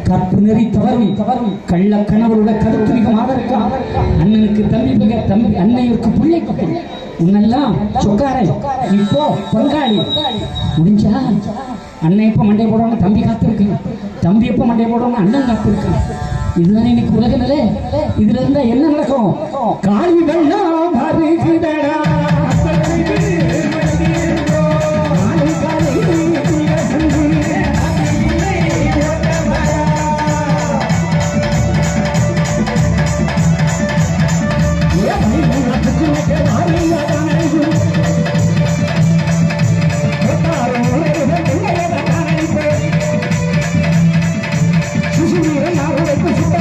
கற்பு நெறி தவறும் கள்ள கணவரோட கருத்துரிகமாக அண்ணனுக்கு தம்பி அன்னையருக்கு பிள்ளைக்கு உன்னெல்லாம் சொக்காரை இப்போ பங்காளி முடிஞ்சா அண்ணன் எப்ப மண்டை போடுவாங்க தம்பி காத்திருக்கு, தம்பி எப்ப மண்டை போடுவாங்க அண்ணன் காத்திருக்கு. இதுதான் இன்னைக்கு உலக நிலை. இதுல இருந்தா என்ன நடக்கும்? காளி வெள்ளம் வருகுதடா சுசுவீரன் அவருக்கு சுட்ட